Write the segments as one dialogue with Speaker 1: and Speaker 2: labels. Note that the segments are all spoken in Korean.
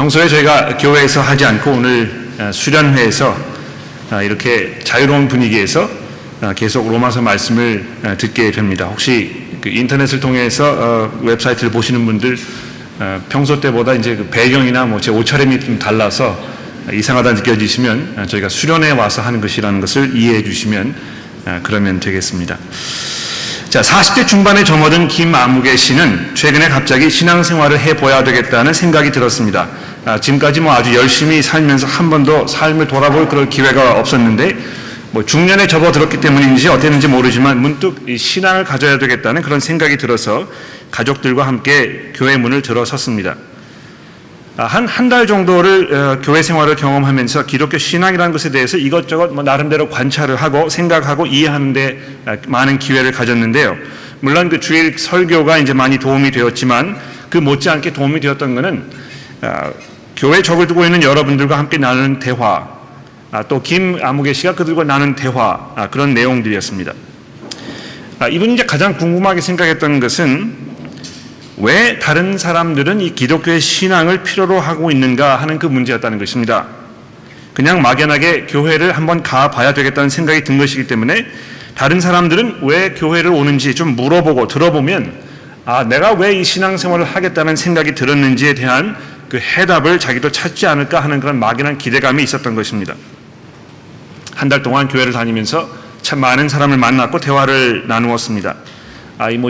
Speaker 1: 평소에 저희가 교회에서 하지 않고 오늘 수련회에서 이렇게 자유로운 분위기에서 계속 로마서 말씀을 듣게 됩니다. 혹시 그 인터넷을 통해서 웹사이트를 보시는 분들 평소 때보다 이제 그 배경이나 제 옷차림이 좀 달라서 이상하다 느껴지시면 저희가 수련회에 와서 하는 것이라는 것을 이해해 주시면 그러면 되겠습니다. 자, 40대 중반에 접어든 김아무개 씨는 최근에 갑자기 신앙생활을 해봐야 되겠다는 생각이 들었습니다. 지금까지 아주 열심히 살면서 한 번도 삶을 돌아볼 그럴 기회가 없었는데 중년에 접어들었기 때문인지 어땠는지 모르지만 문득 이 신앙을 가져야 되겠다는 그런 생각이 들어서 가족들과 함께 교회 문을 들어섰습니다. 한 달 정도를 교회 생활을 경험하면서 기독교 신앙이라는 것에 대해서 이것저것 나름대로 관찰을 하고 생각하고 이해하는 데 많은 기회를 가졌는데요. 물론 그 주일 설교가 이제 많이 도움이 되었지만 그 못지않게 도움이 되었던 것은 교회 적을 두고 있는 여러분들과 함께 나누는 대화, 또 김아무개 씨가 그들과 나눈 대화, 그런 내용들이었습니다. 이분이 이제 가장 궁금하게 생각했던 것은 왜 다른 사람들은 이 기독교의 신앙을 필요로 하고 있는가 하는 그 문제였다는 것입니다. 그냥 막연하게 교회를 한번 가봐야 되겠다는 생각이 든 것이기 때문에 다른 사람들은 왜 교회를 오는지 좀 물어보고 들어보면 내가 왜 이 신앙생활을 하겠다는 생각이 들었는지에 대한 그 해답을 자기도 찾지 않을까 하는 그런 막연한 기대감이 있었던 것입니다. 한 달 동안 교회를 다니면서 참 많은 사람을 만났고 대화를 나누었습니다.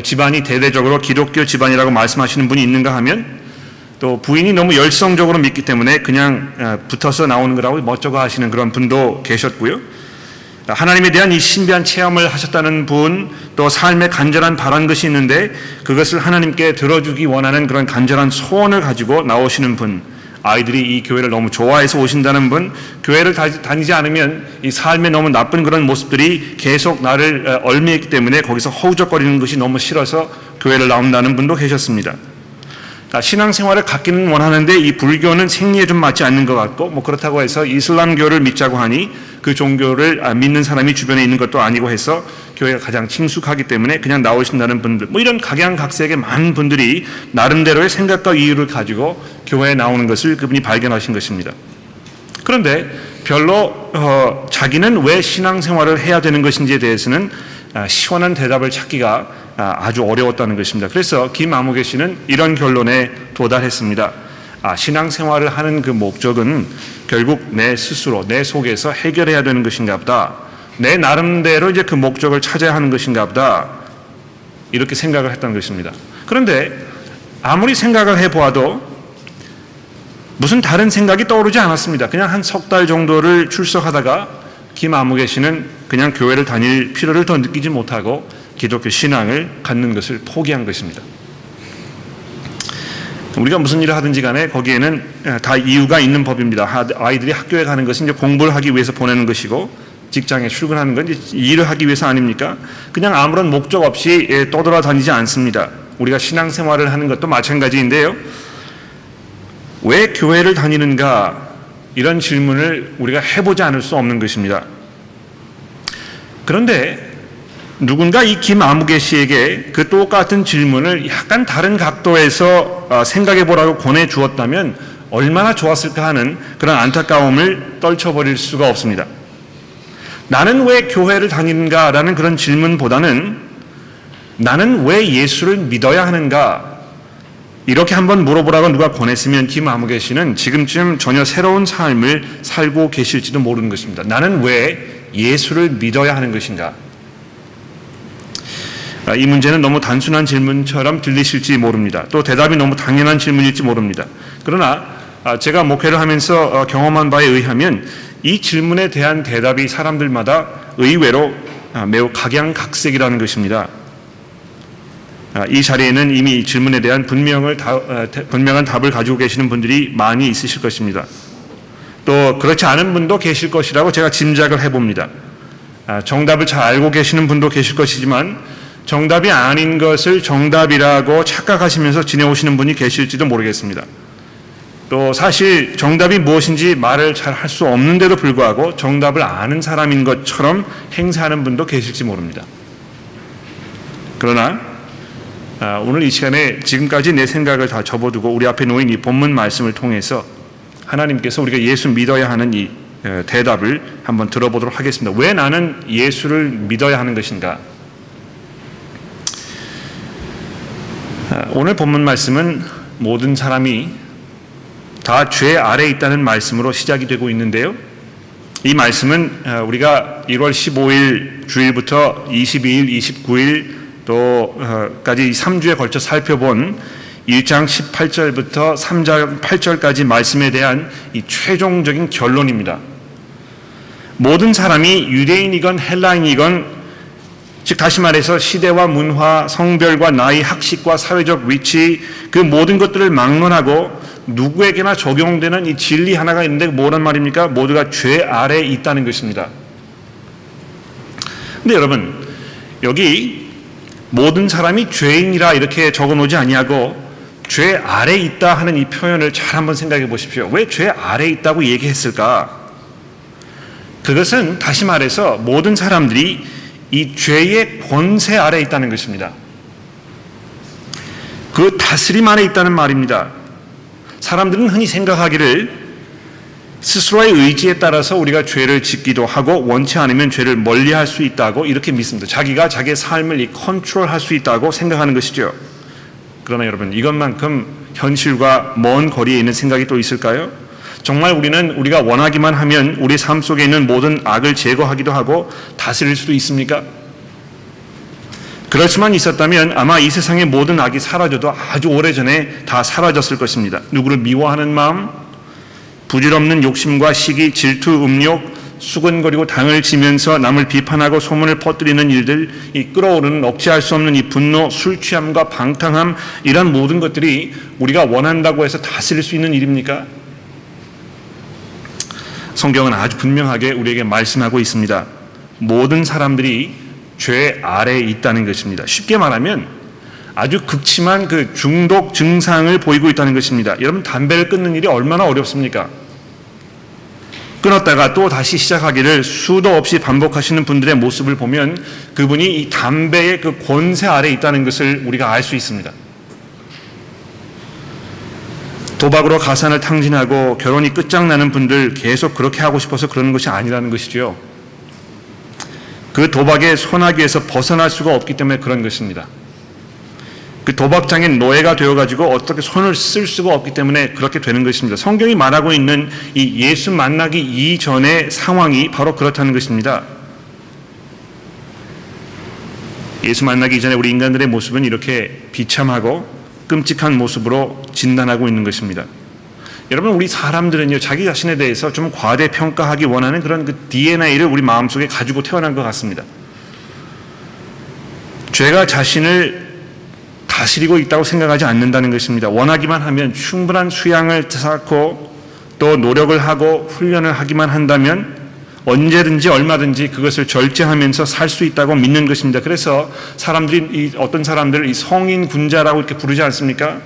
Speaker 1: 집안이 대대적으로 기독교 집안이라고 말씀하시는 분이 있는가 하면 또 부인이 너무 열성적으로 믿기 때문에 그냥 붙어서 나오는 거라고 멋쩍어 하시는 그런 분도 계셨고요. 하나님에 대한 이 신비한 체험을 하셨다는 분, 또 삶에 간절한 바란 것이 있는데 그것을 하나님께 들어주기 원하는 그런 간절한 소원을 가지고 나오시는 분, 아이들이 이 교회를 너무 좋아해서 오신다는 분, 교회를 다니지 않으면 이 삶에 너무 나쁜 그런 모습들이 계속 나를 얽매이기 때문에 거기서 허우적거리는 것이 너무 싫어서 교회를 나온다는 분도 계셨습니다. 신앙생활을 갖기는 원하는데 이 불교는 생리에 좀 맞지 않는 것 같고 그렇다고 해서 이슬람교를 믿자고 하니 그 종교를 믿는 사람이 주변에 있는 것도 아니고 해서 교회가 가장 친숙하기 때문에 그냥 나오신다는 분들, 이런 각양각색의 많은 분들이 나름대로의 생각과 이유를 가지고 교회에 나오는 것을 그분이 발견하신 것입니다. 그런데 별로 자기는 왜 신앙생활을 해야 되는 것인지에 대해서는 시원한 대답을 찾기가 아주 어려웠다는 것입니다. 그래서 김아무개 씨는 이런 결론에 도달했습니다. 신앙생활을 하는 그 목적은 결국 내 스스로, 내 속에서 해결해야 되는 것인가 보다. 내 나름대로 이제 그 목적을 찾아야 하는 것인가 보다. 이렇게 생각을 했던 것입니다. 그런데 아무리 생각을 해보아도 무슨 다른 생각이 떠오르지 않았습니다. 그냥 한 석 달 정도를 출석하다가 김아무개 씨는 그냥 교회를 다닐 필요를 더 느끼지 못하고 기독교 신앙을 갖는 것을 포기한 것입니다. 우리가 무슨 일을 하든지 간에 거기에는 다 이유가 있는 법입니다. 아이들이 학교에 가는 것은 이제 공부를 하기 위해서 보내는 것이고 직장에 출근하는 건 이제 일을 하기 위해서 아닙니까? 그냥 아무런 목적 없이 떠돌아다니지 않습니다. 우리가 신앙생활을 하는 것도 마찬가지인데요. 왜 교회를 다니는가? 이런 질문을 우리가 해보지 않을 수 없는 것입니다. 그런데 누군가 이 김아무개 씨에게 그 똑같은 질문을 약간 다른 각도에서 생각해 보라고 권해주었다면 얼마나 좋았을까 하는 그런 안타까움을 떨쳐버릴 수가 없습니다. 나는 왜 교회를 다니는가라는 그런 질문보다는 나는 왜 예수를 믿어야 하는가, 이렇게 한번 물어보라고 누가 권했으면 김아무개 씨는 지금쯤 전혀 새로운 삶을 살고 계실지도 모르는 것입니다. 나는 왜 예수를 믿어야 하는 것인가? 이 문제는 너무 단순한 질문처럼 들리실지 모릅니다. 또 대답이 너무 당연한 질문일지 모릅니다. 그러나 제가 목회를 하면서 경험한 바에 의하면 이 질문에 대한 대답이 사람들마다 의외로 매우 각양각색이라는 것입니다. 이 자리에는 이미 이 질문에 대한 분명한 답을 가지고 계시는 분들이 많이 있으실 것입니다. 또 그렇지 않은 분도 계실 것이라고 제가 짐작을 해봅니다. 정답을 잘 알고 계시는 분도 계실 것이지만 정답이 아닌 것을 정답이라고 착각하시면서 지내오시는 분이 계실지도 모르겠습니다. 또 사실 정답이 무엇인지 말을 잘 할 수 없는데도 불구하고 정답을 아는 사람인 것처럼 행세하는 분도 계실지 모릅니다. 그러나 오늘 이 시간에 지금까지 내 생각을 다 접어두고 우리 앞에 놓인 이 본문 말씀을 통해서 하나님께서 우리가 예수 믿어야 하는 이 대답을 한번 들어보도록 하겠습니다. 왜 나는 예수를 믿어야 하는 것인가? 오늘 본문 말씀은 모든 사람이 다 죄 아래에 있다는 말씀으로 시작이 되고 있는데요. 이 말씀은 우리가 1월 15일 주일부터 22일, 29일 또까지 3주에 걸쳐 살펴본 1장 18절부터 3장 8절까지 말씀에 대한 이 최종적인 결론입니다. 모든 사람이 유대인이건 헬라인이건, 즉 다시 말해서 시대와 문화, 성별과 나이, 학식과 사회적 위치, 그 모든 것들을 막론하고 누구에게나 적용되는 이 진리 하나가 있는데 뭐란 말입니까? 모두가 죄 아래에 있다는 것입니다. 근데 여러분, 여기 모든 사람이 죄인이라 이렇게 적어놓지 아니하고 죄 아래에 있다 하는 이 표현을 잘 한번 생각해 보십시오. 왜 죄 아래에 있다고 얘기했을까? 그것은 다시 말해서 모든 사람들이 이 죄의 권세 아래에 있다는 것입니다. 그 다스림 아래에 있다는 말입니다. 사람들은 흔히 생각하기를 스스로의 의지에 따라서 우리가 죄를 짓기도 하고 원치 않으면 죄를 멀리할 수 있다고 이렇게 믿습니다. 자기가 자기의 삶을 컨트롤할 수 있다고 생각하는 것이죠. 그러나 여러분, 이것만큼 현실과 먼 거리에 있는 생각이 또 있을까요? 정말 우리가 원하기만 하면 우리 삶 속에 있는 모든 악을 제거하기도 하고 다스릴 수도 있습니까? 그럴 수만 있었다면 아마 이 세상의 모든 악이 사라져도 아주 오래전에 다 사라졌을 것입니다. 누구를 미워하는 마음, 부질없는 욕심과 시기, 질투, 음욕, 수근거리고 당을 지면서 남을 비판하고 소문을 퍼뜨리는 일들, 이 끓어오르는 억제할 수 없는 이 분노, 술 취함과 방탕함, 이런 모든 것들이 우리가 원한다고 해서 다스릴 수 있는 일입니까? 성경은 아주 분명하게 우리에게 말씀하고 있습니다. 모든 사람들이 죄 아래에 있다는 것입니다. 쉽게 말하면 아주 극심한 그 중독 증상을 보이고 있다는 것입니다. 여러분, 담배를 끊는 일이 얼마나 어렵습니까? 끊었다가 또 다시 시작하기를 수도 없이 반복하시는 분들의 모습을 보면 그분이 이 담배의 그 권세 아래에 있다는 것을 우리가 알 수 있습니다. 도박으로 가산을 탕진하고 결혼이 끝장나는 분들, 계속 그렇게 하고 싶어서 그러는 것이 아니라는 것이죠. 그 도박의 소나기에서 벗어날 수가 없기 때문에 그런 것입니다. 그 도박장의 노예가 되어가지고 어떻게 손을 쓸 수가 없기 때문에 그렇게 되는 것입니다. 성경이 말하고 있는 이 예수 만나기 이전의 상황이 바로 그렇다는 것입니다. 예수 만나기 이전에 우리 인간들의 모습은 이렇게 비참하고 끔찍한 모습으로 진단하고 있는 것입니다. 여러분, 우리 사람들은요, 자기 자신에 대해서 좀 과대평가하기 원하는 그런 그 DNA를 우리 마음속에 가지고 태어난 것 같습니다. 죄가 자신을 다스리고 있다고 생각하지 않는다는 것입니다. 원하기만 하면 충분한 수양을 쌓고 또 노력을 하고 훈련을 하기만 한다면 언제든지 얼마든지 그것을 절제하면서 살 수 있다고 믿는 것입니다. 그래서 사람들이 어떤 사람들을 이 성인 군자라고 이렇게 부르지 않습니까?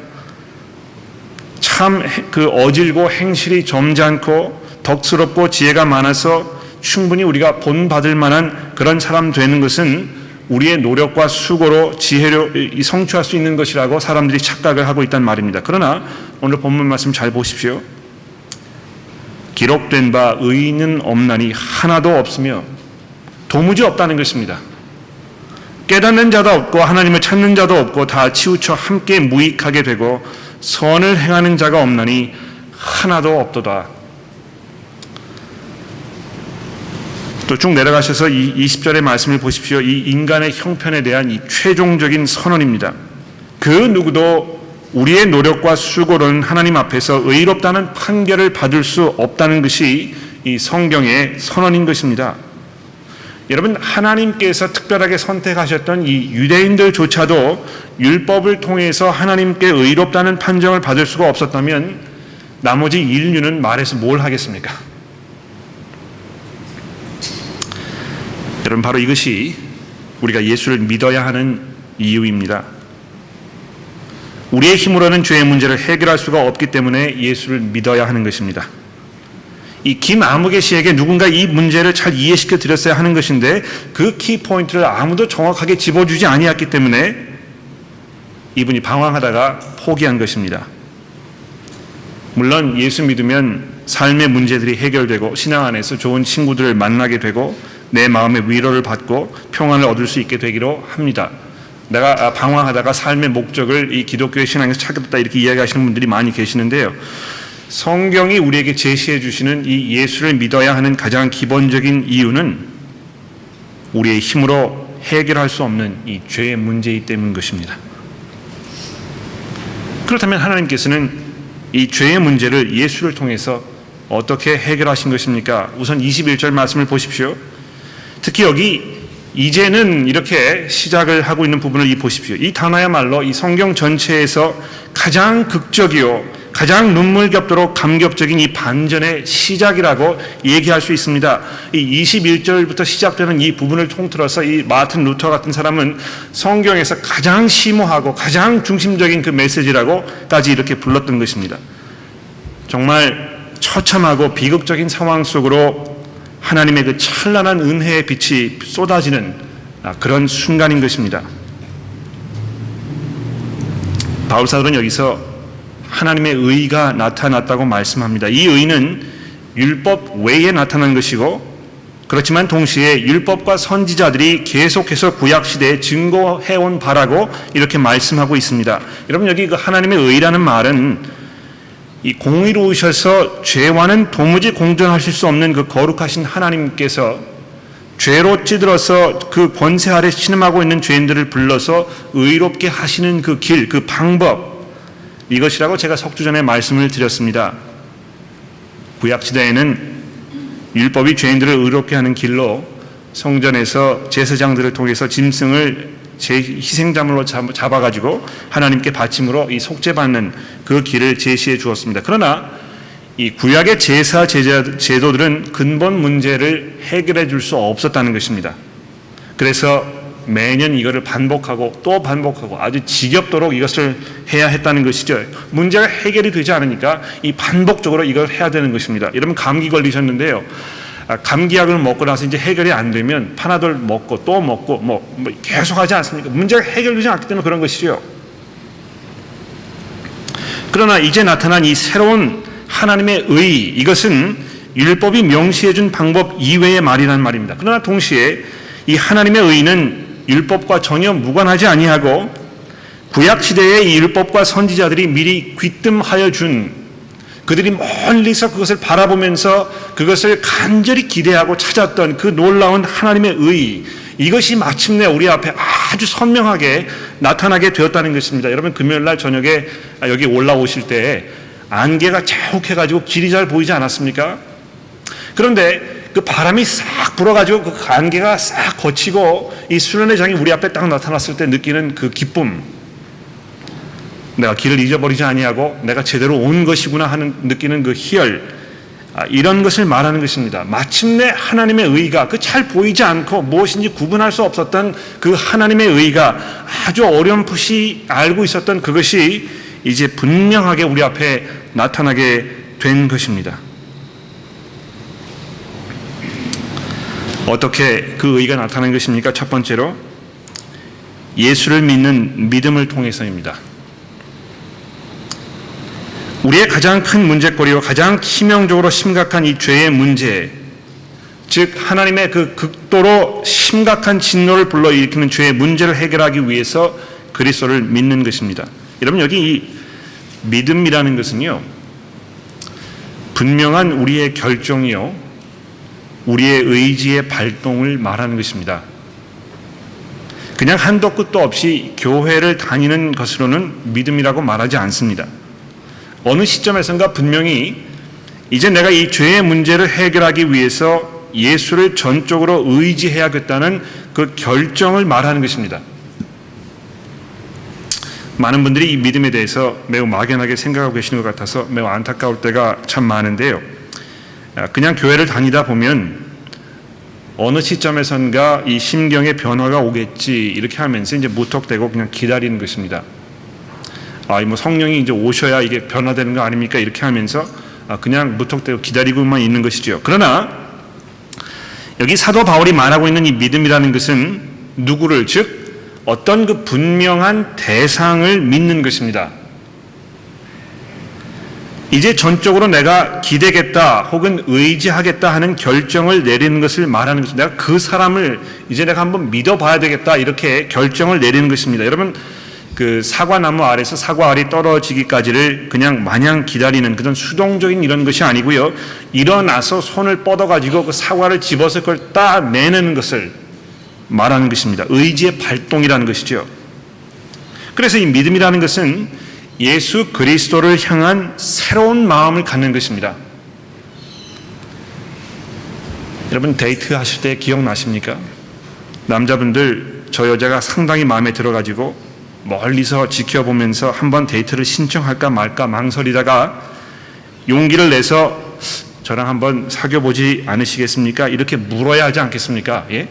Speaker 1: 참 그 어질고 행실이 점잖고 덕스럽고 지혜가 많아서 충분히 우리가 본받을 만한 그런 사람 되는 것은 우리의 노력과 수고로 지혜로 성취할 수 있는 것이라고 사람들이 착각을 하고 있단 말입니다. 그러나 오늘 본문 말씀 잘 보십시오. 기록된 바 의인은 없나니 하나도 없으며 도무지 없다는 것입니다. 깨닫는 자도 없고 하나님을 찾는 자도 없고 다 치우쳐 함께 무익하게 되고 선을 행하는 자가 없나니 하나도 없도다. 또 쭉 내려가셔서 이 20절의 말씀을 보십시오. 이 인간의 형편에 대한 이 최종적인 선언입니다. 그 누구도 우리의 노력과 수고로는 하나님 앞에서 의롭다는 판결을 받을 수 없다는 것이 이 성경의 선언인 것입니다. 여러분, 하나님께서 특별하게 선택하셨던 이 유대인들조차도 율법을 통해서 하나님께 의롭다는 판정을 받을 수가 없었다면 나머지 인류는 말해서 뭘 하겠습니까? 여러분, 바로 이것이 우리가 예수를 믿어야 하는 이유입니다. 우리의 힘으로는 죄의 문제를 해결할 수가 없기 때문에 예수를 믿어야 하는 것입니다. 이 김아무개 씨에게 누군가 이 문제를 잘 이해시켜 드렸어야 하는 것인데 그 키포인트를 아무도 정확하게 집어주지 아니했기 때문에 이분이 방황하다가 포기한 것입니다. 물론 예수 믿으면 삶의 문제들이 해결되고 신앙 안에서 좋은 친구들을 만나게 되고 내 마음의 위로를 받고 평안을 얻을 수 있게 되기로 합니다. 내가 방황하다가 삶의 목적을 이 기독교의 신앙에서 찾게 됐다 이렇게 이야기하시는 분들이 많이 계시는데요. 성경이 우리에게 제시해 주시는 이 예수를 믿어야 하는 가장 기본적인 이유는 우리의 힘으로 해결할 수 없는 이 죄의 문제이기 때문인 것입니다. 그렇다면 하나님께서는 이 죄의 문제를 예수를 통해서 어떻게 해결하신 것입니까? 우선 21절 말씀을 보십시오. 특히 여기 이제는 이렇게 시작을 하고 있는 부분을 보십시오. 이 단어야말로 이 성경 전체에서 가장 극적이요 가장 눈물겹도록 감격적인 이 반전의 시작이라고 얘기할 수 있습니다. 이 21절부터 시작되는 이 부분을 통틀어서 이 마틴 루터 같은 사람은 성경에서 가장 심오하고 가장 중심적인 그 메시지라고까지 이렇게 불렀던 것입니다. 정말 처참하고 비극적인 상황 속으로 하나님의 그 찬란한 은혜의 빛이 쏟아지는 그런 순간인 것입니다. 바울사도는 여기서 하나님의 의가 나타났다고 말씀합니다. 이 의는 율법 외에 나타난 것이고 그렇지만 동시에 율법과 선지자들이 계속해서 구약시대에 증거해온 바라고 이렇게 말씀하고 있습니다. 여러분 여기 그 하나님의 의라는 말은 이 공의로우셔서 죄와는 도무지 공존하실 수 없는 그 거룩하신 하나님께서 죄로 찌들어서 그 권세 아래 신음하고 있는 죄인들을 불러서 의롭게 하시는 그 길, 그 방법, 이것이라고 제가 석주 전에 말씀을 드렸습니다. 구약시대에는 율법이 죄인들을 의롭게 하는 길로 성전에서 제사장들을 통해서 짐승을 희생자물로 잡아가지고 하나님께 바침으로 이 속죄받는 그 길을 제시해 주었습니다. 그러나 이 구약의 제사 제도들은 근본 문제를 해결해 줄 수 없었다는 것입니다. 그래서 매년 이거를 반복하고 또 반복하고 아주 지겹도록 이것을 해야 했다는 것이죠. 문제가 해결이 되지 않으니까 이 반복적으로 이걸 해야 되는 것입니다. 여러분 감기 걸리셨는데요. 감기약을 먹고 나서 이제 해결이 안 되면 파나돌 먹고 또 먹고 뭐 계속 하지 않습니까? 문제가 해결되지 않기 때문에 그런 것이죠. 그러나 이제 나타난 이 새로운 하나님의 의, 이것은 율법이 명시해 준 방법 이외의 말이라는 말입니다. 그러나 동시에 이 하나님의 의는 율법과 전혀 무관하지 아니하고 구약시대의 이 율법과 선지자들이 미리 귀뜸하여 준 그들이 멀리서 그것을 바라보면서 그것을 간절히 기대하고 찾았던 그 놀라운 하나님의 의, 이것이 마침내 우리 앞에 아주 선명하게 나타나게 되었다는 것입니다. 여러분 금요일날 저녁에 여기 올라오실 때 안개가 자욱해가지고 길이 잘 보이지 않았습니까? 그런데 그 바람이 싹 불어가지고 그 안개가 싹 거치고 이 수련의 장이 우리 앞에 딱 나타났을 때 느끼는 그 기쁨, 내가 길을 잊어버리지 아니하고 내가 제대로 온 것이구나 하는 느끼는 그 희열, 이런 것을 말하는 것입니다. 마침내 하나님의 의가 그 잘 보이지 않고 무엇인지 구분할 수 없었던 그 하나님의 의가 아주 어렴풋이 알고 있었던 그것이 이제 분명하게 우리 앞에 나타나게 된 것입니다. 어떻게 그 의가 나타난 것입니까? 첫 번째로 예수를 믿는 믿음을 통해서입니다. 우리의 가장 큰 문제거리와 가장 치명적으로 심각한 이 죄의 문제, 즉 하나님의 그 극도로 심각한 진노를 불러일으키는 죄의 문제를 해결하기 위해서 그리스도를 믿는 것입니다. 여러분 여기 이 믿음이라는 것은요, 분명한 우리의 결정이요 우리의 의지의 발동을 말하는 것입니다. 그냥 한도 끝도 없이 교회를 다니는 것으로는 믿음이라고 말하지 않습니다. 어느 시점에선가 분명히 이제 내가 이 죄의 문제를 해결하기 위해서 예수를 전적으로 의지해야겠다는 그 결정을 말하는 것입니다. 많은 분들이 이 믿음에 대해서 매우 막연하게 생각하고 계시는 것 같아서 매우 안타까울 때가 참 많은데요. 그냥 교회를 다니다 보면 어느 시점에선가 이 심경의 변화가 오겠지 이렇게 하면서 이제 무턱대고 그냥 기다리는 것입니다. 뭐 성령이 이제 오셔야 이게 변화되는 거 아닙니까? 이렇게 하면서 그냥 무턱대고 기다리고만 있는 것이죠. 그러나 여기 사도 바울이 말하고 있는 이 믿음이라는 것은 누구를, 즉 어떤 그 분명한 대상을 믿는 것입니다. 이제 전적으로 내가 기대겠다 혹은 의지하겠다 하는 결정을 내리는 것을 말하는 것입니다. 내가 그 사람을 이제 내가 한번 믿어봐야 되겠다 이렇게 결정을 내리는 것입니다. 여러분 그 사과나무 아래서 사과알이 떨어지기까지를 그냥 마냥 기다리는 그런 수동적인 이런 것이 아니고요. 일어나서 손을 뻗어가지고 그 사과를 집어서 그걸 따내는 것을 말하는 것입니다. 의지의 발동이라는 것이죠. 그래서 이 믿음이라는 것은 예수 그리스도를 향한 새로운 마음을 갖는 것입니다. 여러분 데이트 하실 때 기억나십니까? 남자분들 저 여자가 상당히 마음에 들어가지고 멀리서 지켜보면서 한번 데이트를 신청할까 말까 망설이다가 용기를 내서 저랑 한번 사귀어보지 않으시겠습니까? 이렇게 물어야 하지 않겠습니까? 예?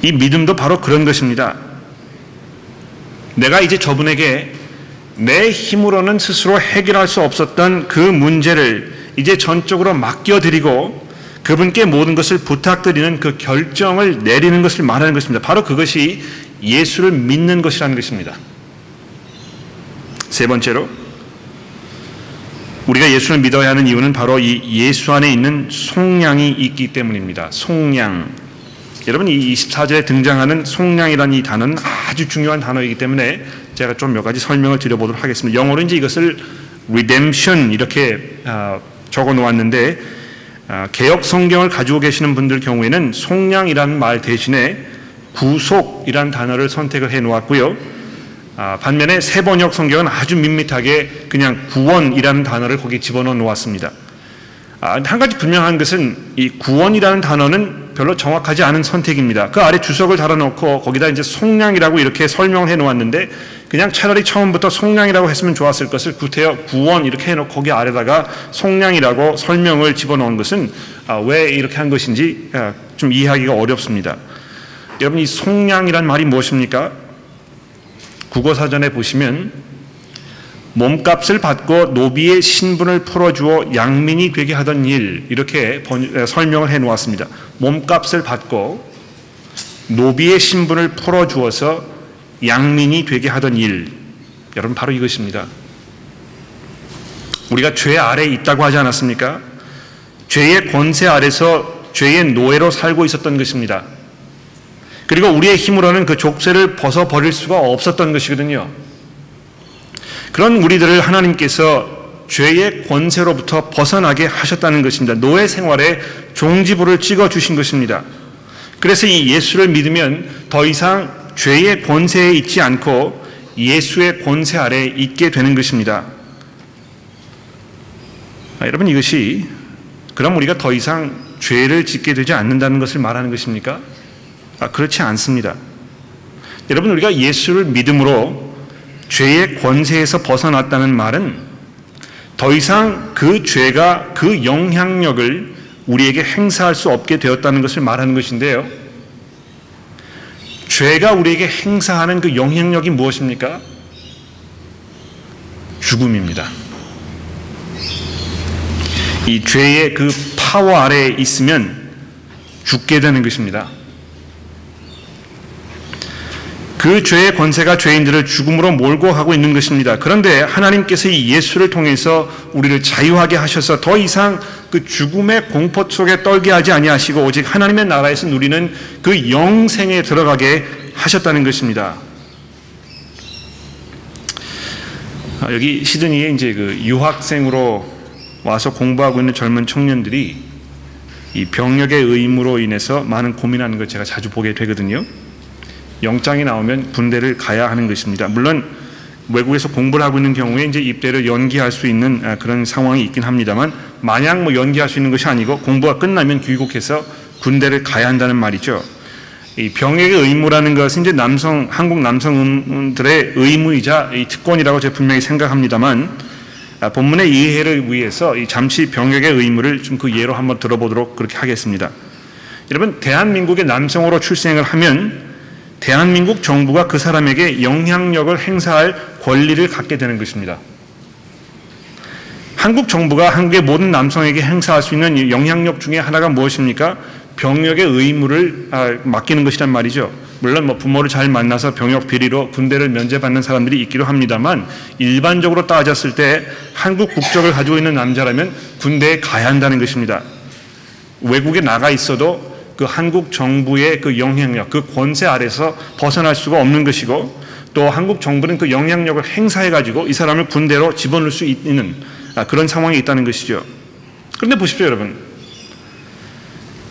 Speaker 1: 이 믿음도 바로 그런 것입니다. 내가 이제 저분에게 내 힘으로는 스스로 해결할 수 없었던 그 문제를 이제 전적으로 맡겨드리고 그분께 모든 것을 부탁드리는 그 결정을 내리는 것을 말하는 것입니다. 바로 그것이 예수를 믿는 것이라는 것입니다. 세 번째로 우리가 예수를 믿어야 하는 이유는 바로 이 예수 안에 있는 속량이 있기 때문입니다. 속량. 여러분 이 24절에 등장하는 속량이라는 이 단어는 아주 중요한 단어이기 때문에 제가 좀 몇 가지 설명을 드려보도록 하겠습니다. 영어로 이제 이것을 redemption 이렇게 적어 놓았는데 개역 성경을 가지고 계시는 분들 경우에는 속량이라는 말 대신에 구속이라는 단어를 선택을 해 놓았고요. 반면에 새번역 성경은 아주 밋밋하게 그냥 구원이라는 단어를 거기 집어넣어 놓았습니다. 한 가지 분명한 것은 이 구원이라는 단어는 별로 정확하지 않은 선택입니다. 그 아래 주석을 달아놓고 거기다 이제 속량이라고 이렇게 설명을 해 놓았는데 그냥 차라리 처음부터 속량이라고 했으면 좋았을 것을 구태여 구원 이렇게 해놓고 거기 아래다가 속량이라고 설명을 집어넣은 것은 왜 이렇게 한 것인지 좀 이해하기가 어렵습니다. 여러분 이 속량이란 말이 무엇입니까? 국어사전에 보시면 몸값을 받고 노비의 신분을 풀어주어 양민이 되게 하던 일 이렇게 설명을 해 놓았습니다. 몸값을 받고 노비의 신분을 풀어주어서 양민이 되게 하던 일 여러분 바로 이것입니다. 우리가 죄 아래에 있다고 하지 않았습니까? 죄의 권세 아래서 죄의 노예로 살고 있었던 것입니다. 그리고 우리의 힘으로는 그 족쇄를 벗어버릴 수가 없었던 것이거든요. 그런 우리들을 하나님께서 죄의 권세로부터 벗어나게 하셨다는 것입니다. 노예 생활에 종지부를 찍어주신 것입니다. 그래서 이 예수를 믿으면 더 이상 죄의 권세에 있지 않고 예수의 권세 아래에 있게 되는 것입니다. 여러분 이것이 그럼 우리가 더 이상 죄를 짓게 되지 않는다는 것을 말하는 것입니까? 그렇지 않습니다. 여러분 우리가 예수를 믿음으로 죄의 권세에서 벗어났다는 말은 더 이상 그 죄가 그 영향력을 우리에게 행사할 수 없게 되었다는 것을 말하는 것인데요. 죄가 우리에게 행사하는 그 영향력이 무엇입니까? 죽음입니다. 이 죄의 그 파워 아래에 있으면 죽게 되는 것입니다. 그 죄의 권세가 죄인들을 죽음으로 몰고 가고 있는 것입니다. 그런데 하나님께서 이 예수를 통해서 우리를 자유하게 하셔서 더 이상 그 죽음의 공포 속에 떨게 하지 아니하시고 오직 하나님의 나라에서 누리는 그 영생에 들어가게 하셨다는 것입니다. 여기 시드니에 이제 그 유학생으로 와서 공부하고 있는 젊은 청년들이 이 병역의 의무로 인해서 많은 고민하는 걸 제가 자주 보게 되거든요. 영장이 나오면 군대를 가야 하는 것입니다. 물론 외국에서 공부를 하고 있는 경우에 이제 입대를 연기할 수 있는 그런 상황이 있긴 합니다만 마냥 뭐 연기할 수 있는 것이 아니고 공부가 끝나면 귀국해서 군대를 가야 한다는 말이죠. 이 병역의 의무라는 것은 이제 한국 남성들의 의무이자 이 특권이라고 제가 분명히 생각합니다만 본문의 이해를 위해서 잠시 병역의 의무를 좀 그 예로 한번 들어보도록 그렇게 하겠습니다. 여러분 대한민국의 남성으로 출생을 하면 대한민국 정부가 그 사람에게 영향력을 행사할 권리를 갖게 되는 것입니다. 한국 정부가 한국의 모든 남성에게 행사할 수 있는 영향력 중에 하나가 무엇입니까? 병역의 의무를 맡기는 것이란 말이죠. 물론 뭐 부모를 잘 만나서 병역 비리로 군대를 면제받는 사람들이 있기도 합니다만 일반적으로 따졌을 때 한국 국적을 가지고 있는 남자라면 군대에 가야 한다는 것입니다. 외국에 나가 있어도 그 한국 정부의 그 영향력, 그 권세 아래서 벗어날 수가 없는 것이고, 또 한국 정부는 그 영향력을 행사해가지고 이 사람을 군대로 집어넣을 수 있는 그런 상황이 있다는 것이죠. 그런데 보십시오, 여러분.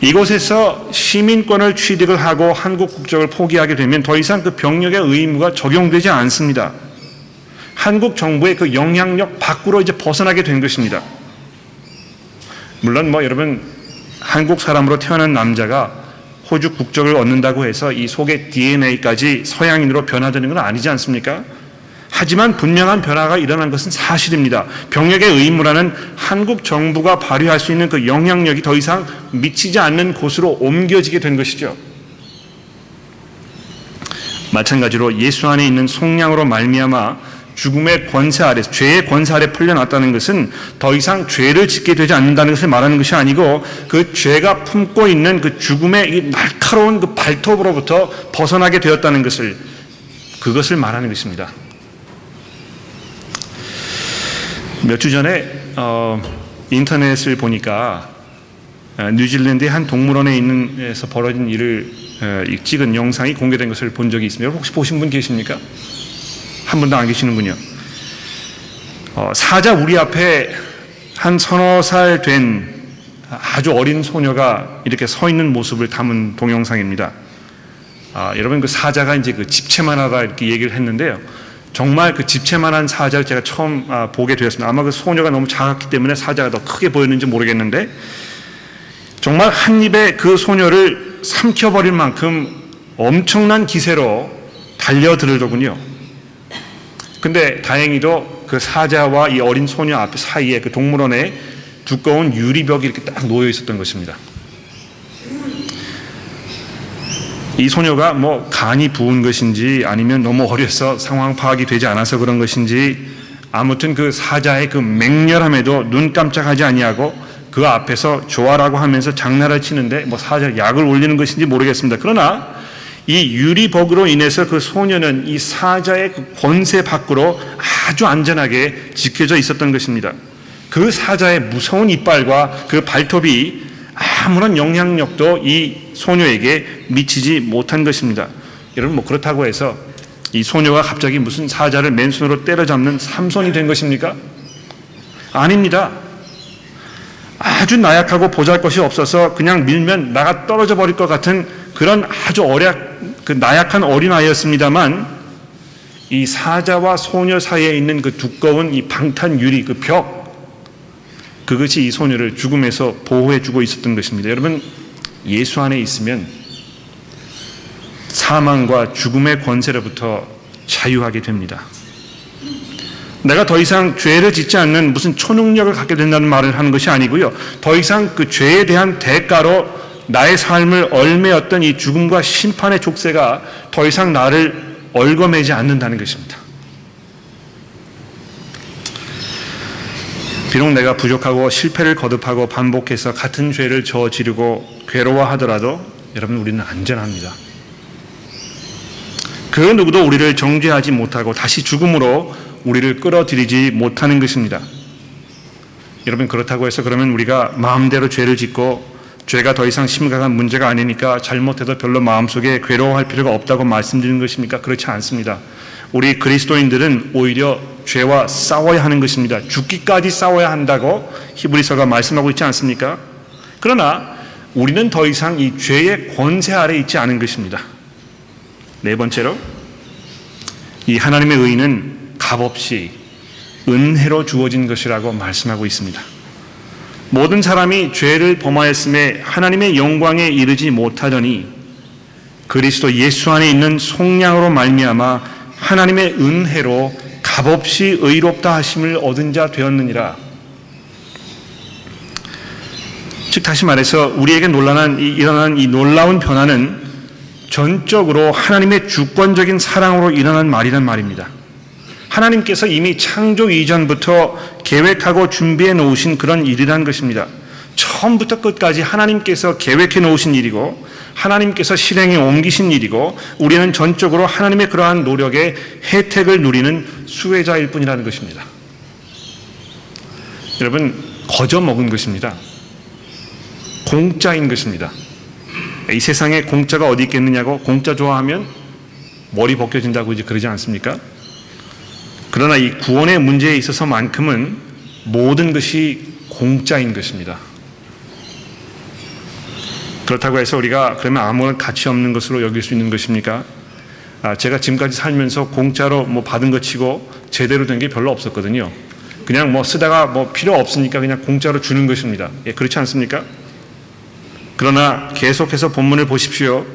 Speaker 1: 이곳에서 시민권을 취득을 하고 한국 국적을 포기하게 되면 더 이상 그 병역의 의무가 적용되지 않습니다. 한국 정부의 그 영향력 밖으로 이제 벗어나게 된 것입니다. 물론 뭐 여러분, 한국 사람으로 태어난 남자가 호주 국적을 얻는다고 해서 이 속의 DNA까지 서양인으로 변화되는 건 아니지 않습니까? 하지만 분명한 변화가 일어난 것은 사실입니다. 병역의 의무라는 한국 정부가 발휘할 수 있는 그 영향력이 더 이상 미치지 않는 곳으로 옮겨지게 된 것이죠. 마찬가지로 예수 안에 있는 속량으로 말미암아 죽음의 권세 아래, 죄의 권세 아래 풀려났다는 것은 더 이상 죄를 짓게 되지 않는다는 것을 말하는 것이 아니고, 그 죄가 품고 있는 그 죽음의 이 날카로운 그 발톱으로부터 벗어나게 되었다는 것을, 그것을 말하는 것입니다. 몇 주 전에 인터넷을 보니까 뉴질랜드의 한 동물원에 있는에서 벌어진 일을 찍은 영상이 공개된 것을 본 적이 있습니다. 혹시 보신 분 계십니까? 한 분도 안 계시는군요. 사자 우리 앞에 한 서너 살 된 아주 어린 소녀가 이렇게 서 있는 모습을 담은 동영상입니다. 여러분, 그 사자가 이제 그 집채만 하다 이렇게 얘기를 했는데요. 정말 그 집채만한 사자를 제가 처음 보게 되었습니다. 아마 그 소녀가 너무 작았기 때문에 사자가 더 크게 보였는지 모르겠는데, 정말 한 입에 그 소녀를 삼켜버릴 만큼 엄청난 기세로 달려들더군요. 근데 다행히도 그 사자와 이 어린 소녀 앞 사이에 그 동물원에 두꺼운 유리벽이 이렇게 딱 놓여 있었던 것입니다. 이 소녀가 뭐 간이 부은 것인지 아니면 너무 어려서 상황 파악이 되지 않아서 그런 것인지, 아무튼 그 사자의 그 맹렬함에도 눈 깜짝하지 아니하고 그 앞에서 좋아라고 하면서 장난을 치는데 뭐 사자 약을 올리는 것인지 모르겠습니다. 그러나 이 유리벽으로 인해서 그 소녀는 이 사자의 그 권세 밖으로 아주 안전하게 지켜져 있었던 것입니다. 그 사자의 무서운 이빨과 그 발톱이 아무런 영향력도 이 소녀에게 미치지 못한 것입니다. 여러분, 뭐 그렇다고 해서 이 소녀가 갑자기 무슨 사자를 맨손으로 때려잡는 삼손이 된 것입니까? 아닙니다. 아주 나약하고 보잘것이 없어서 그냥 밀면 나가 떨어져 버릴 것 같은 그런 아주 그 나약한 어린아이였습니다만, 이 사자와 소녀 사이에 있는 그 두꺼운 이 방탄 유리, 그 벽, 그것이 이 소녀를 죽음에서 보호해주고 있었던 것입니다. 여러분, 예수 안에 있으면 사망과 죽음의 권세로부터 자유하게 됩니다. 내가 더 이상 죄를 짓지 않는 무슨 초능력을 갖게 된다는 말을 하는 것이 아니고요. 더 이상 그 죄에 대한 대가로 나의 삶을 얽매였던 이 죽음과 심판의 족쇄가 더 이상 나를 얽어매지 않는다는 것입니다. 비록 내가 부족하고 실패를 거듭하고 반복해서 같은 죄를 저지르고 괴로워하더라도 여러분, 우리는 안전합니다. 그 누구도 우리를 정죄하지 못하고 다시 죽음으로 우리를 끌어들이지 못하는 것입니다. 여러분, 그렇다고 해서 그러면 우리가 마음대로 죄를 짓고 죄가 더 이상 심각한 문제가 아니니까 잘못해도 별로 마음속에 괴로워할 필요가 없다고 말씀드리는 것입니까? 그렇지 않습니다. 우리 그리스도인들은 오히려 죄와 싸워야 하는 것입니다. 죽기까지 싸워야 한다고 히브리서가 말씀하고 있지 않습니까? 그러나 우리는 더 이상 이 죄의 권세 아래 있지 않은 것입니다. 네 번째로, 이 하나님의 의는 값없이 은혜로 주어진 것이라고 말씀하고 있습니다. 모든 사람이 죄를 범하였음에 하나님의 영광에 이르지 못하더니 그리스도 예수 안에 있는 속량으로 말미암아 하나님의 은혜로 값없이 의롭다 하심을 얻은 자 되었느니라. 즉 다시 말해서 우리에게 일어난 이 놀라운 변화는 전적으로 하나님의 주권적인 사랑으로 일어난 말이란 말입니다. 하나님께서 이미 창조 이전부터 계획하고 준비해 놓으신 그런 일이란 것입니다. 처음부터 끝까지 하나님께서 계획해 놓으신 일이고 하나님께서 실행에 옮기신 일이고 우리는 전적으로 하나님의 그러한 노력의 혜택을 누리는 수혜자일 뿐이라는 것입니다. 여러분, 거저 먹은 것입니다. 공짜인 것입니다. 이 세상에 공짜가 어디 있겠느냐고, 공짜 좋아하면 머리 벗겨진다고 이제 그러지 않습니까? 그러나 이 구원의 문제에 있어서만큼은 모든 것이 공짜인 것입니다. 그렇다고 해서 우리가 그러면 아무런 가치 없는 것으로 여길 수 있는 것입니까? 제가 지금까지 살면서 공짜로 받은 것 치고 제대로 된 게 별로 없었거든요. 그냥 쓰다가 필요 없으니까 그냥 공짜로 주는 것입니다. 그렇지 않습니까? 그러나 계속해서 본문을 보십시오.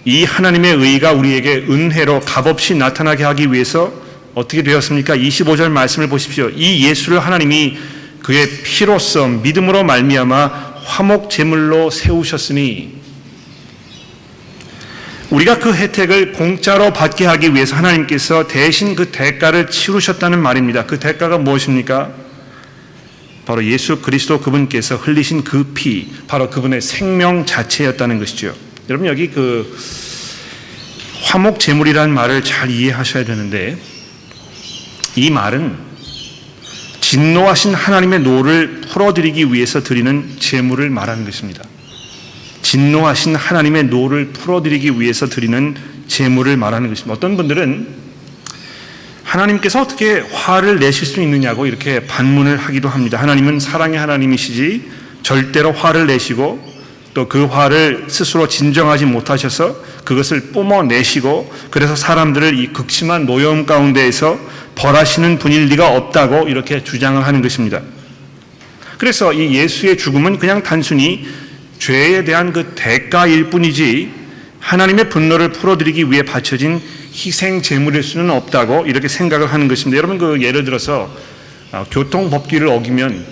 Speaker 1: 이 하나님의 의가 우리에게 은혜로 값없이 나타나게 하기 위해서 어떻게 되었습니까? 25절 말씀을 보십시오. 이 예수를 하나님이 그의 피로써 믿음으로 말미암아 화목 제물로 세우셨으니, 우리가 그 혜택을 공짜로 받게 하기 위해서 하나님께서 대신 그 대가를 치르셨다는 말입니다. 그 대가가 무엇입니까? 바로 예수 그리스도 그분께서 흘리신 그 피, 바로 그분의 생명 자체였다는 것이죠. 여러분, 여기 그 화목 제물이라는 말을 잘 이해하셔야 되는데, 이 말은 진노하신 하나님의 노를 풀어드리기 위해서 드리는 제물을 말하는 것입니다. 진노하신 하나님의 노를 풀어드리기 위해서 드리는 제물을 말하는 것입니다. 어떤 분들은 하나님께서 어떻게 화를 내실 수 있느냐고 이렇게 반문을 하기도 합니다. 하나님은 사랑의 하나님이시지 절대로 화를 내시고 또 그 화를 스스로 진정하지 못하셔서 그것을 뿜어내시고 그래서 사람들을 이 극심한 노여움 가운데에서 벌하시는 분일 리가 없다고 이렇게 주장을 하는 것입니다. 그래서 이 예수의 죽음은 그냥 단순히 죄에 대한 그 대가일 뿐이지 하나님의 분노를 풀어드리기 위해 바쳐진 희생 제물일 수는 없다고 이렇게 생각을 하는 것입니다. 여러분, 예를 들어서 교통법규를 어기면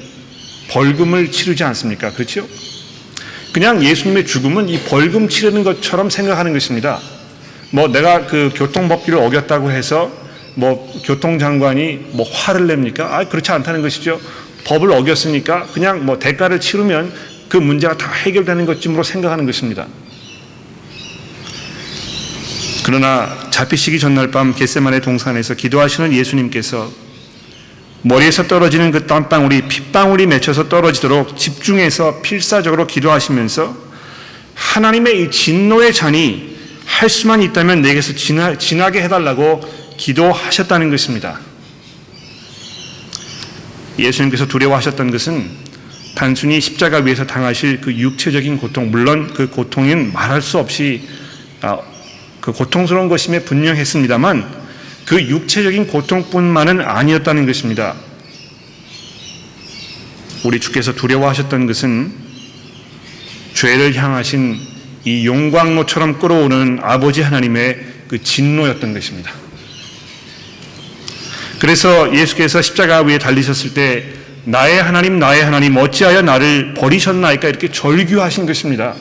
Speaker 1: 벌금을 치르지 않습니까? 그렇죠? 그냥 예수님의 죽음은 이 벌금 치르는 것처럼 생각하는 것입니다. 내가 그 교통법규를 어겼다고 해서 교통장관이 화를 냅니까? 그렇지 않다는 것이죠. 법을 어겼으니까 그냥 대가를 치르면 그 문제가 다 해결되는 것쯤으로 생각하는 것입니다. 그러나 잡히시기 전날 밤 겟세마네 동산에서 기도하시는 예수님께서 머리에서 떨어지는 그 땀방울이 핏방울이 맺혀서 떨어지도록 집중해서 필사적으로 기도하시면서 하나님의 이 진노의 잔이 할 수만 있다면 내게서 지나게 해달라고 기도하셨다는 것입니다. 예수님께서 두려워하셨던 것은 단순히 십자가 위에서 당하실 그 육체적인 고통, 물론 그 고통은 말할 수 없이 그 고통스러운 것임에 분명했습니다만 그 육체적인 고통뿐만은 아니었다는 것입니다. 우리 주께서 두려워하셨던 것은 죄를 향하신 이 용광로처럼 끓어오는 아버지 하나님의 그 진노였던 것입니다. 그래서 예수께서 십자가 위에 달리셨을 때 나의 하나님 어찌하여 나를 버리셨나이까 이렇게 절규하신 것입니다.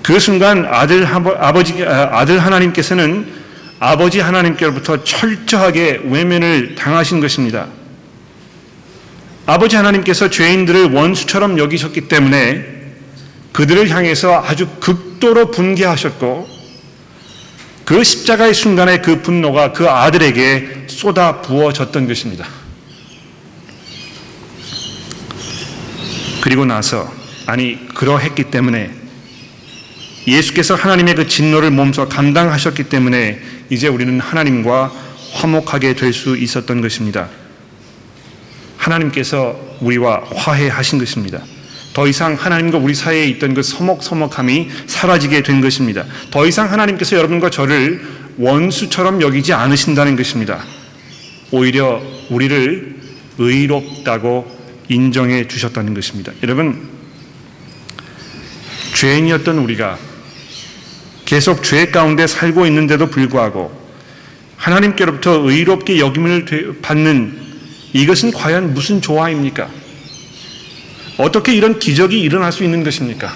Speaker 1: 그 순간 아들 하나님께서는 아버지 하나님께로부터 철저하게 외면을 당하신 것입니다. 아버지 하나님께서 죄인들을 원수처럼 여기셨기 때문에 그들을 향해서 아주 극도로 분개하셨고 그 십자가의 순간에 그 분노가 그 아들에게 쏟아 부어졌던 것입니다. 그리고 나서 그러했기 때문에 예수께서 하나님의 그 진노를 몸소 감당하셨기 때문에 이제 우리는 하나님과 화목하게 될 수 있었던 것입니다. 하나님께서 우리와 화해하신 것입니다. 더 이상 하나님과 우리 사이에 있던 그 서먹서먹함이 사라지게 된 것입니다. 더 이상 하나님께서 여러분과 저를 원수처럼 여기지 않으신다는 것입니다. 오히려 우리를 의롭다고 인정해 주셨다는 것입니다. 여러분, 죄인이었던 우리가 계속 죄 가운데 살고 있는데도 불구하고 하나님께로부터 의롭게 여김을 받는 이것은 과연 무슨 조화입니까? 어떻게 이런 기적이 일어날 수 있는 것입니까?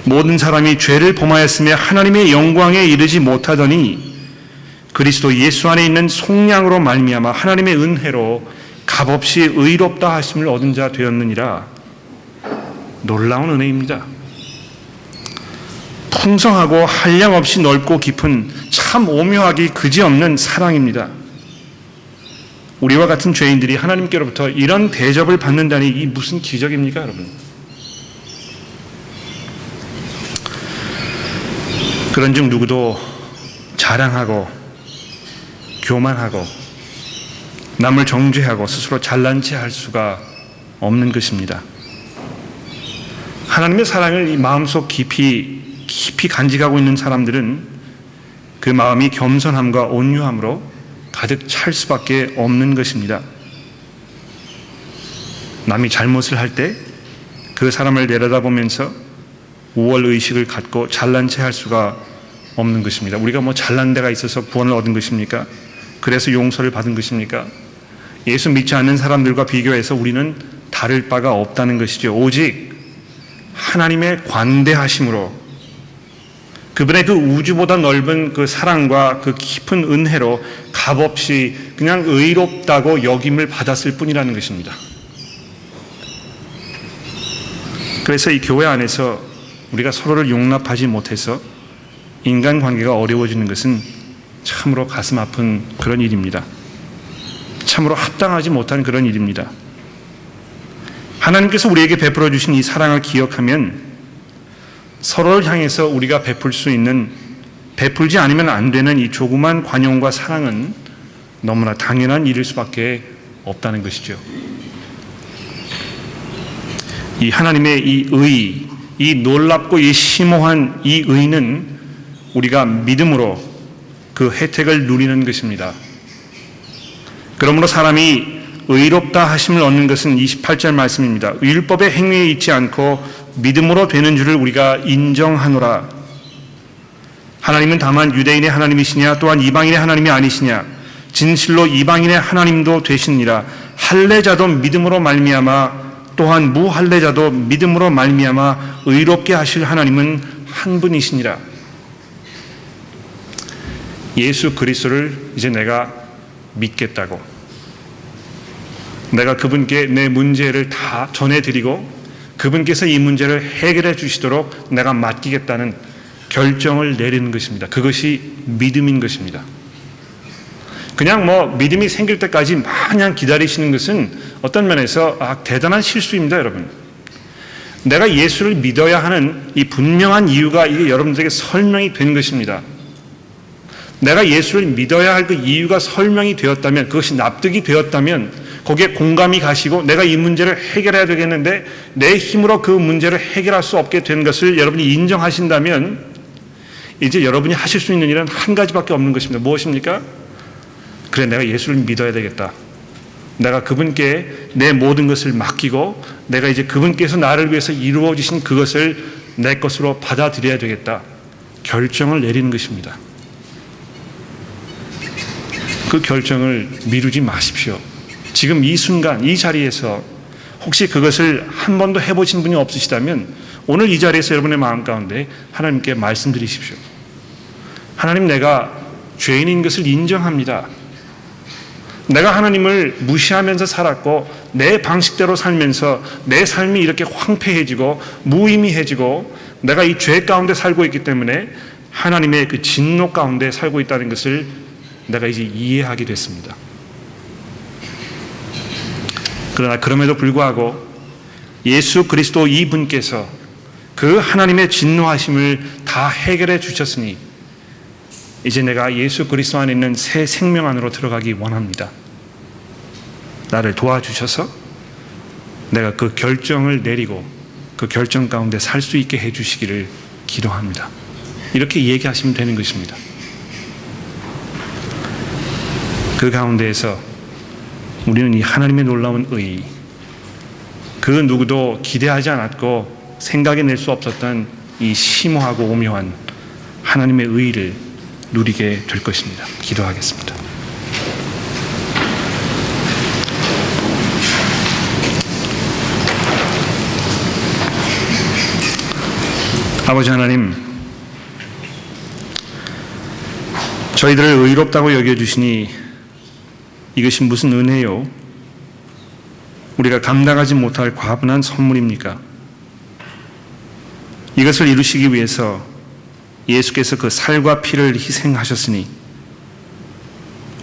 Speaker 1: 모든 사람이 죄를 범하였으며 하나님의 영광에 이르지 못하더니 그리스도 예수 안에 있는 속량으로 말미암아 하나님의 은혜로 값없이 의롭다 하심을 얻은 자 되었느니라. 놀라운 은혜입니다. 풍성하고 한량없이 넓고 깊은 참 오묘하기 그지없는 사랑입니다. 우리와 같은 죄인들이 하나님께로부터 이런 대접을 받는다니 이 무슨 기적입니까, 여러분? 그런즉 누구도 자랑하고 교만하고 남을 정죄하고 스스로 잘난 체 할 수가 없는 것입니다. 하나님의 사랑을 이 마음속 깊이 간직하고 있는 사람들은 그 마음이 겸손함과 온유함으로 가득 찰 수밖에 없는 것입니다. 남이 잘못을 할 때 그 사람을 내려다보면서 우월의식을 갖고 잘난 체 할 수가 없는 것입니다. 우리가 뭐 잘난 데가 있어서 구원을 얻은 것입니까? 그래서 용서를 받은 것입니까? 예수 믿지 않는 사람들과 비교해서 우리는 다를 바가 없다는 것이죠. 오직 하나님의 관대하심으로 그분의 그 우주보다 넓은 그 사랑과 그 깊은 은혜로 값없이 그냥 의롭다고 여김을 받았을 뿐이라는 것입니다. 그래서 이 교회 안에서 우리가 서로를 용납하지 못해서 인간관계가 어려워지는 것은 참으로 가슴 아픈 그런 일입니다. 참으로 합당하지 못한 그런 일입니다. 하나님께서 우리에게 베풀어 주신 이 사랑을 기억하면 서로를 향해서 우리가 베풀 수 있는, 베풀지 않으면 안 되는 이 조그만 관용과 사랑은 너무나 당연한 일일 수밖에 없다는 것이죠. 이 하나님의 이 의, 이 놀랍고 이 심오한 이 의는 우리가 믿음으로 그 혜택을 누리는 것입니다. 그러므로 사람이 의롭다 하심을 얻는 것은 28절 말씀입니다. 율법의 행위에 있지 않고 믿음으로 되는 줄을 우리가 인정하노라. 하나님은 다만 유대인의 하나님이시냐 또한 이방인의 하나님이 아니시냐. 진실로 이방인의 하나님도 되시니라. 할례자도 믿음으로 말미암아 또한 무할례자도 믿음으로 말미암아 의롭게 하실 하나님은 한 분이시니라. 예수 그리스도를 이제 내가 믿겠다고, 내가 그분께 내 문제를 다 전해드리고 그분께서 이 문제를 해결해 주시도록 내가 맡기겠다는 결정을 내리는 것입니다. 그것이 믿음인 것입니다. 그냥 뭐 믿음이 생길 때까지 마냥 기다리시는 것은 어떤 면에서 대단한 실수입니다, 여러분. 내가 예수를 믿어야 하는 이 분명한 이유가 이게 여러분들에게 설명이 된 것입니다. 내가 예수를 믿어야 할 그 이유가 설명이 되었다면, 그것이 납득이 되었다면 거기에 공감이 가시고 내가 이 문제를 해결해야 되겠는데 내 힘으로 그 문제를 해결할 수 없게 된 것을 여러분이 인정하신다면 이제 여러분이 하실 수 있는 일은 한 가지밖에 없는 것입니다. 무엇입니까? 그래, 내가 예수를 믿어야 되겠다. 내가 그분께 내 모든 것을 맡기고 내가 이제 그분께서 나를 위해서 이루어 주신 그것을 내 것으로 받아들여야 되겠다. 결정을 내리는 것입니다. 그 결정을 미루지 마십시오. 지금 이 순간 이 자리에서 혹시 그것을 한 번도 해보신 분이 없으시다면 오늘 이 자리에서 여러분의 마음 가운데 하나님께 말씀드리십시오. 하나님, 내가 죄인인 것을 인정합니다. 내가 하나님을 무시하면서 살았고 내 방식대로 살면서 내 삶이 이렇게 황폐해지고 무의미해지고 내가 이 죄 가운데 살고 있기 때문에 하나님의 그 진노 가운데 살고 있다는 것을 내가 이제 이해하게 됐습니다. 그러나 그럼에도 불구하고 예수 그리스도 이분께서 그 하나님의 진노하심을 다 해결해 주셨으니 이제 내가 예수 그리스도 안에 있는 새 생명 안으로 들어가기 원합니다. 나를 도와주셔서 내가 그 결정을 내리고 그 결정 가운데 살 수 있게 해주시기를 기도합니다. 이렇게 얘기하시면 되는 것입니다. 그 가운데에서 우리는 이 하나님의 놀라운 의, 그 누구도 기대하지 않았고 생각해 낼 수 없었던 이 심오하고 오묘한 하나님의 의를 누리게 될 것입니다. 기도하겠습니다. 아버지 하나님, 저희들을 의롭다고 여겨주시니 이것이 무슨 은혜요? 우리가 감당하지 못할 과분한 선물입니까? 이것을 이루시기 위해서 예수께서 그 살과 피를 희생하셨으니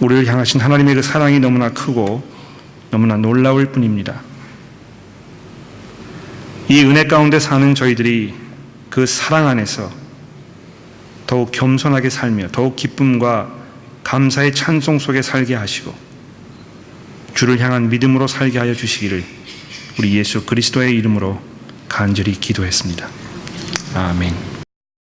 Speaker 1: 우리를 향하신 하나님의 그 사랑이 너무나 크고 너무나 놀라울 뿐입니다. 이 은혜 가운데 사는 저희들이 그 사랑 안에서 더욱 겸손하게 살며 더욱 기쁨과 감사의 찬송 속에 살게 하시고 주를 향한 믿음으로 살게 하여 주시기를 우리 예수 그리스도의 이름으로 간절히 기도했습니다. 아멘.